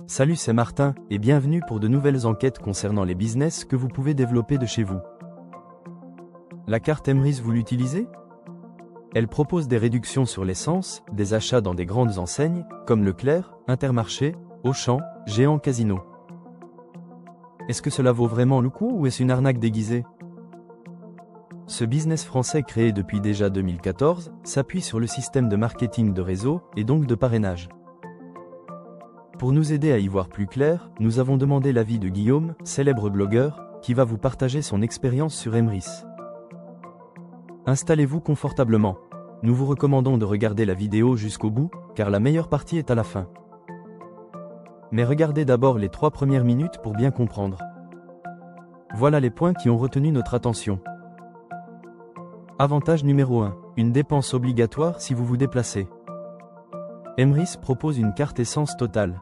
Salut, c'est Martin, et bienvenue pour de nouvelles enquêtes concernant les business que vous pouvez développer de chez vous. La carte Emrys, vous l'utilisez? Elle propose des réductions sur l'essence, des achats dans des grandes enseignes, comme Leclerc, Intermarché, Auchan, Géant Casino. Est-ce que cela vaut vraiment le coup ou est-ce une arnaque déguisée? Ce business français créé depuis déjà 2014 s'appuie sur le système de marketing de réseau et donc de parrainage. Pour nous aider à y voir plus clair, nous avons demandé l'avis de Guillaume, célèbre blogueur, qui va vous partager son expérience sur Emrys. Installez-vous confortablement. Nous vous recommandons de regarder la vidéo jusqu'au bout, car la meilleure partie est à la fin. Mais regardez d'abord les 3 premières minutes pour bien comprendre. Voilà les points qui ont retenu notre attention. Avantage numéro 1. Une dépense obligatoire si vous vous déplacez. Emrys propose une carte essence totale.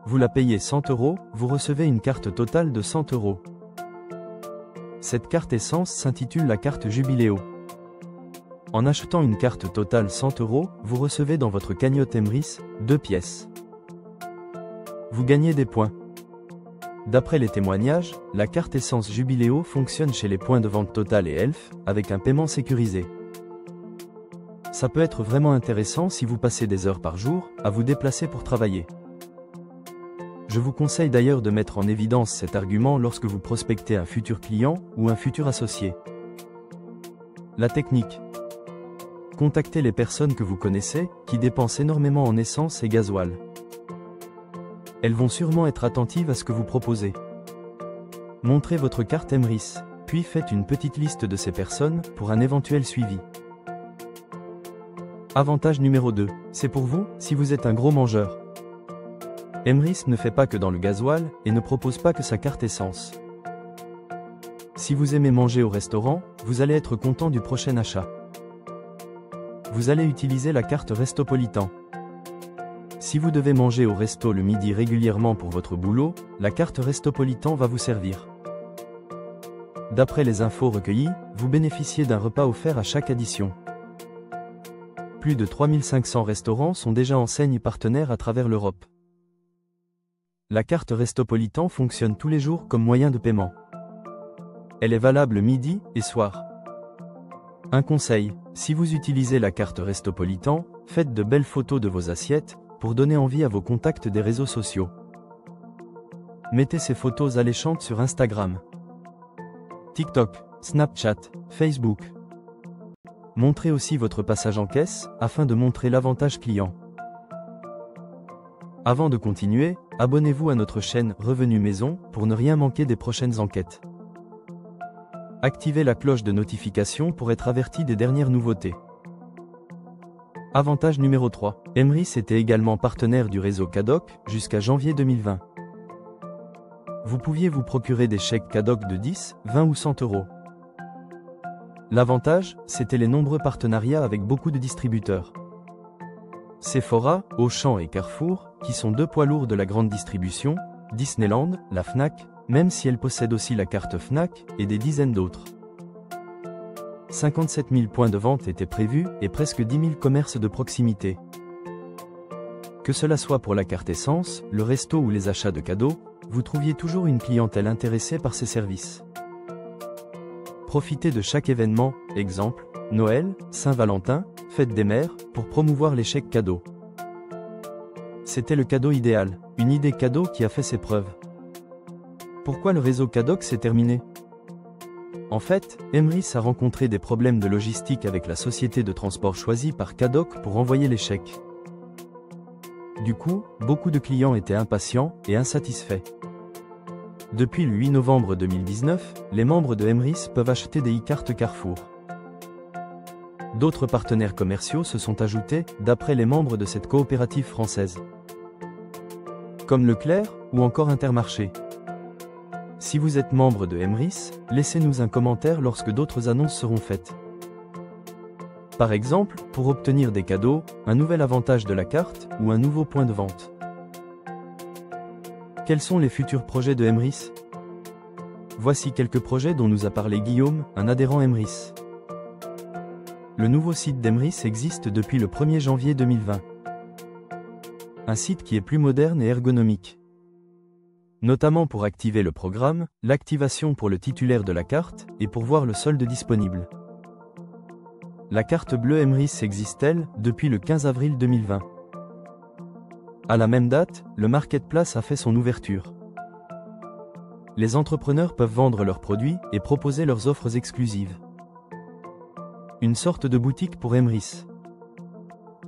Vous la payez 100 €, vous recevez une carte totale de 100 €. Cette carte essence s'intitule la carte Jubiléo. En achetant une carte totale 100 €, vous recevez dans votre cagnotte Emrys 2 pièces. Vous gagnez des points. D'après les témoignages, la carte essence Jubiléo fonctionne chez les points de vente Total et Elf, avec un paiement sécurisé. Ça peut être vraiment intéressant si vous passez des heures par jour à vous déplacer pour travailler. Je vous conseille d'ailleurs de mettre en évidence cet argument lorsque vous prospectez un futur client ou un futur associé. La technique. Contactez les personnes que vous connaissez, qui dépensent énormément en essence et gasoil. Elles vont sûrement être attentives à ce que vous proposez. Montrez votre carte Emrys, puis faites une petite liste de ces personnes pour un éventuel suivi. Avantage numéro 2, c'est pour vous, si vous êtes un gros mangeur. Emrys ne fait pas que dans le gasoil, et ne propose pas que sa carte essence. Si vous aimez manger au restaurant, vous allez être content du prochain achat. Vous allez utiliser la carte Restopolitan. Si vous devez manger au resto le midi régulièrement pour votre boulot, la carte Restopolitan va vous servir. D'après les infos recueillies, vous bénéficiez d'un repas offert à chaque addition. Plus de 3500 restaurants sont déjà enseignes partenaires à travers l'Europe. La carte Restopolitan fonctionne tous les jours comme moyen de paiement. Elle est valable midi et soir. Un conseil, si vous utilisez la carte Restopolitan, faites de belles photos de vos assiettes pour donner envie à vos contacts des réseaux sociaux. Mettez ces photos alléchantes sur Instagram, TikTok, Snapchat, Facebook. Montrez aussi votre passage en caisse, afin de montrer l'avantage client. Avant de continuer, abonnez-vous à notre chaîne Revenu Maison pour ne rien manquer des prochaines enquêtes. Activez la cloche de notification pour être averti des dernières nouveautés. Avantage numéro 3. Emrys était également partenaire du réseau Cadoc jusqu'à janvier 2020. Vous pouviez vous procurer des chèques Cadoc de 10, 20 ou 100 €. L'avantage, c'était les nombreux partenariats avec beaucoup de distributeurs. Sephora, Auchan et Carrefour, qui sont 2 poids lourds de la grande distribution, Disneyland, la Fnac, même si elle possède aussi la carte Fnac, et des dizaines d'autres. 57 000 points de vente étaient prévus et presque 10 000 commerces de proximité. Que cela soit pour la carte essence, le resto ou les achats de cadeaux, vous trouviez toujours une clientèle intéressée par ces services. Profitez de chaque événement, exemple, Noël, Saint-Valentin, Fête des Mères, pour promouvoir les chèques cadeaux. C'était le cadeau idéal, une idée cadeau qui a fait ses preuves. Pourquoi le réseau Cadoc s'est terminé? En fait, Emrys a rencontré des problèmes de logistique avec la société de transport choisie par Cadoc pour envoyer les chèques. Du coup, beaucoup de clients étaient impatients et insatisfaits. Depuis le 8 novembre 2019, les membres de Emrys peuvent acheter des e-cartes Carrefour. D'autres partenaires commerciaux se sont ajoutés, d'après les membres de cette coopérative française, comme Leclerc ou encore Intermarché. Si vous êtes membre de Emrys, laissez-nous un commentaire lorsque d'autres annonces seront faites. Par exemple, pour obtenir des cadeaux, un nouvel avantage de la carte ou un nouveau point de vente. Quels sont les futurs projets de Emrys? Voici quelques projets dont nous a parlé Guillaume, un adhérent Emrys. Le nouveau site d'Emrys existe depuis le 1er janvier 2020. un site qui est plus moderne et ergonomique. Notamment pour activer le programme, l'activation pour le titulaire de la carte et pour voir le solde disponible. La carte bleue Emrys existe-t-elle depuis le 15 avril 2020. À la même date, le marketplace a fait son ouverture. Les entrepreneurs peuvent vendre leurs produits et proposer leurs offres exclusives. Une sorte de boutique pour Emrys.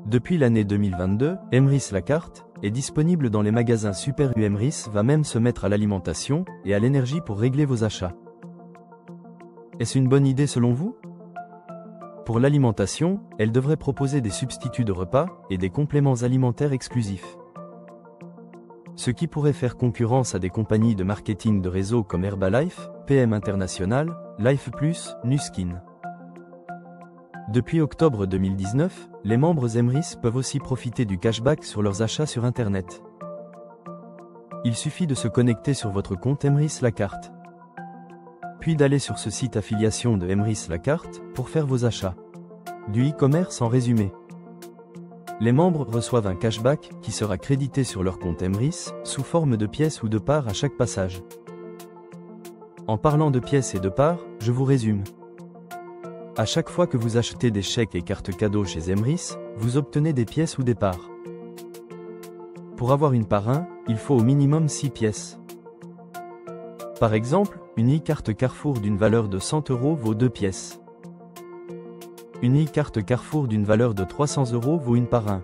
Depuis l'année 2022, Emrys la carte est disponible dans les magasins Super U. Emrys va même se mettre à l'alimentation et à l'énergie pour régler vos achats. Est-ce une bonne idée selon vous? Pour l'alimentation, elle devrait proposer des substituts de repas et des compléments alimentaires exclusifs. Ce qui pourrait faire concurrence à des compagnies de marketing de réseau comme Herbalife, PM International, Life Plus, Nuskin. Depuis octobre 2019, les membres Emrys peuvent aussi profiter du cashback sur leurs achats sur Internet. Il suffit de se connecter sur votre compte Emrys la carte, puis d'aller sur ce site affiliation de Emrys la carte pour faire vos achats. Du e-commerce en résumé. Les membres reçoivent un cashback qui sera crédité sur leur compte Emrys sous forme de pièces ou de parts à chaque passage. En parlant de pièces et de parts, je vous résume. À chaque fois que vous achetez des chèques et cartes cadeaux chez Emrys, vous obtenez des pièces ou des parts. Pour avoir une part 1, il faut au minimum 6 pièces. Par exemple, une e-carte Carrefour d'une valeur de 100 € vaut 2 pièces. Une e-carte Carrefour d'une valeur de 300 € vaut une part 1.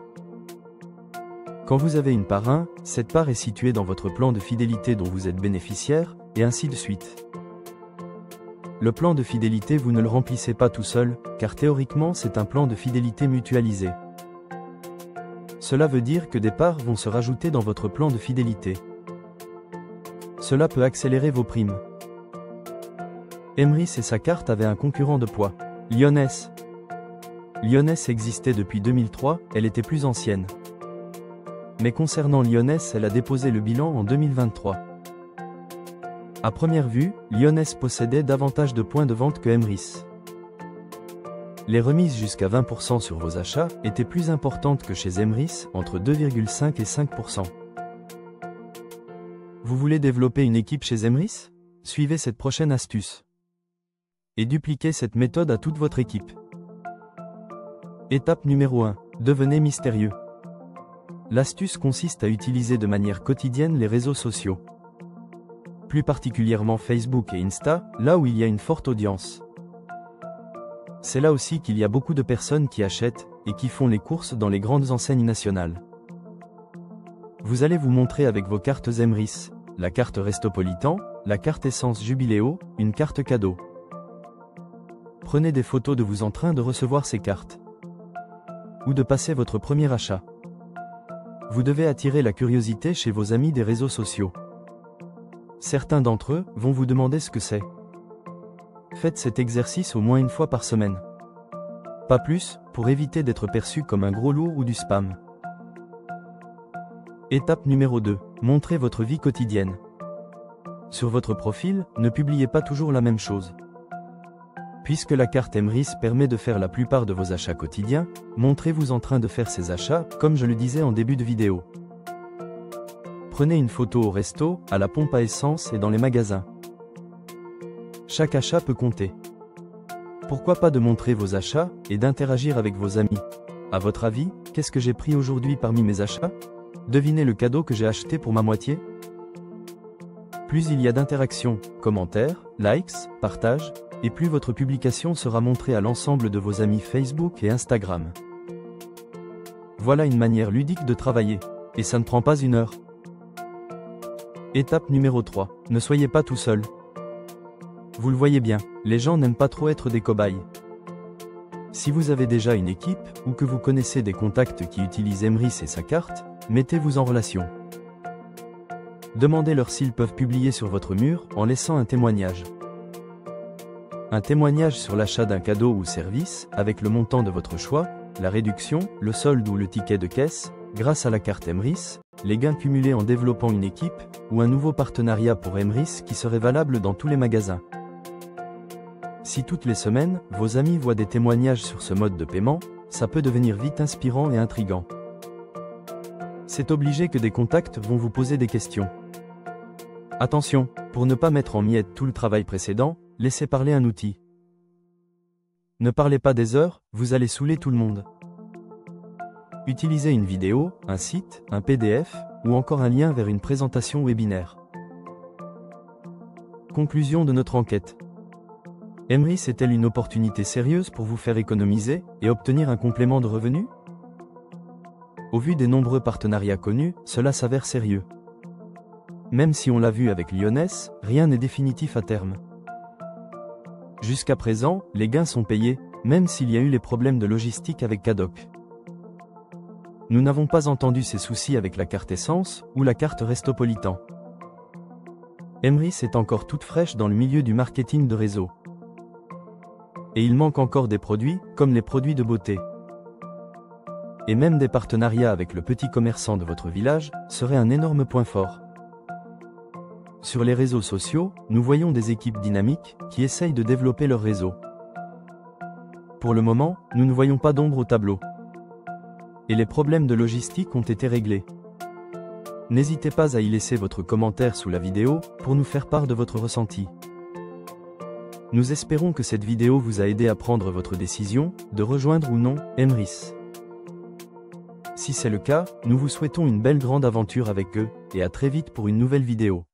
Quand vous avez une part 1, cette part est située dans votre plan de fidélité dont vous êtes bénéficiaire, et ainsi de suite. Le plan de fidélité vous ne le remplissez pas tout seul, car théoriquement c'est un plan de fidélité mutualisé. Cela veut dire que des parts vont se rajouter dans votre plan de fidélité. Cela peut accélérer vos primes. Emrys et sa carte avaient un concurrent de poids, Lyoness. Lyoness existait depuis 2003, elle était plus ancienne. Mais concernant Lyoness, elle a déposé le bilan en 2023. À première vue, Lyoness possédait davantage de points de vente que Emrys. Les remises jusqu'à 20% sur vos achats étaient plus importantes que chez Emrys, entre 2,5 et 5%. Vous voulez développer une équipe chez Emrys? Suivez cette prochaine astuce. Et dupliquez cette méthode à toute votre équipe. Étape numéro 1. Devenez mystérieux. L'astuce consiste à utiliser de manière quotidienne les réseaux sociaux. Plus particulièrement Facebook et Insta, là où il y a une forte audience. C'est là aussi qu'il y a beaucoup de personnes qui achètent et qui font les courses dans les grandes enseignes nationales. Vous allez vous montrer avec vos cartes Emrys, la carte Restopolitan, la carte Essence Jubiléo, une carte cadeau. Prenez des photos de vous en train de recevoir ces cartes. Ou de passer votre premier achat. Vous devez attirer la curiosité chez vos amis des réseaux sociaux. Certains d'entre eux vont vous demander ce que c'est. Faites cet exercice au moins une fois par semaine. Pas plus, pour éviter d'être perçu comme un gros lourd ou du spam. Étape numéro 2. Montrez votre vie quotidienne. Sur votre profil, ne publiez pas toujours la même chose. Puisque la carte Emrys permet de faire la plupart de vos achats quotidiens, montrez-vous en train de faire ces achats, comme je le disais en début de vidéo. Prenez une photo au resto, à la pompe à essence et dans les magasins. Chaque achat peut compter. Pourquoi pas de montrer vos achats et d'interagir avec vos amis? À votre avis, qu'est-ce que j'ai pris aujourd'hui parmi mes achats? Devinez le cadeau que j'ai acheté pour ma moitié? Plus il y a d'interactions, commentaires, likes, partages, et plus votre publication sera montrée à l'ensemble de vos amis Facebook et Instagram. Voilà une manière ludique de travailler. Et ça ne prend pas une heure. Étape numéro 3. Ne soyez pas tout seul. Vous le voyez bien, les gens n'aiment pas trop être des cobayes. Si vous avez déjà une équipe, ou que vous connaissez des contacts qui utilisent Emrys et sa carte, mettez-vous en relation. Demandez-leur s'ils peuvent publier sur votre mur en laissant un témoignage. Un témoignage sur l'achat d'un cadeau ou service, avec le montant de votre choix, la réduction, le solde ou le ticket de caisse, grâce à la carte Emrys, les gains cumulés en développant une équipe, ou un nouveau partenariat pour Emrys qui serait valable dans tous les magasins. Si toutes les semaines, vos amis voient des témoignages sur ce mode de paiement, ça peut devenir vite inspirant et intriguant. c'est obligé que des contacts vont vous poser des questions. Attention, pour ne pas mettre en miettes tout le travail précédent, laissez parler un outil. Ne parlez pas des heures, vous allez saouler tout le monde. Utilisez une vidéo, un site, un PDF, ou encore un lien vers une présentation webinaire. Conclusion de notre enquête. Emrys est-elle une opportunité sérieuse pour vous faire économiser et obtenir un complément de revenus? Au vu des nombreux partenariats connus, cela s'avère sérieux. Même si on l'a vu avec Lyoness, rien n'est définitif à terme. Jusqu'à présent, les gains sont payés, même s'il y a eu les problèmes de logistique avec Cadoc. Nous n'avons pas entendu ces soucis avec la carte essence ou la carte Restopolitan. Emrys est encore toute fraîche dans le milieu du marketing de réseau. Et il manque encore des produits, comme les produits de beauté. Et même des partenariats avec le petit commerçant de votre village, serait un énorme point fort. Sur les réseaux sociaux, nous voyons des équipes dynamiques, qui essayent de développer leur réseau. Pour le moment, nous ne voyons pas d'ombre au tableau. Et les problèmes de logistique ont été réglés. N'hésitez pas à y laisser votre commentaire sous la vidéo, pour nous faire part de votre ressenti. Nous espérons que cette vidéo vous a aidé à prendre votre décision, de rejoindre ou non, Emrys. Si c'est le cas, nous vous souhaitons une belle grande aventure avec eux, et à très vite pour une nouvelle vidéo.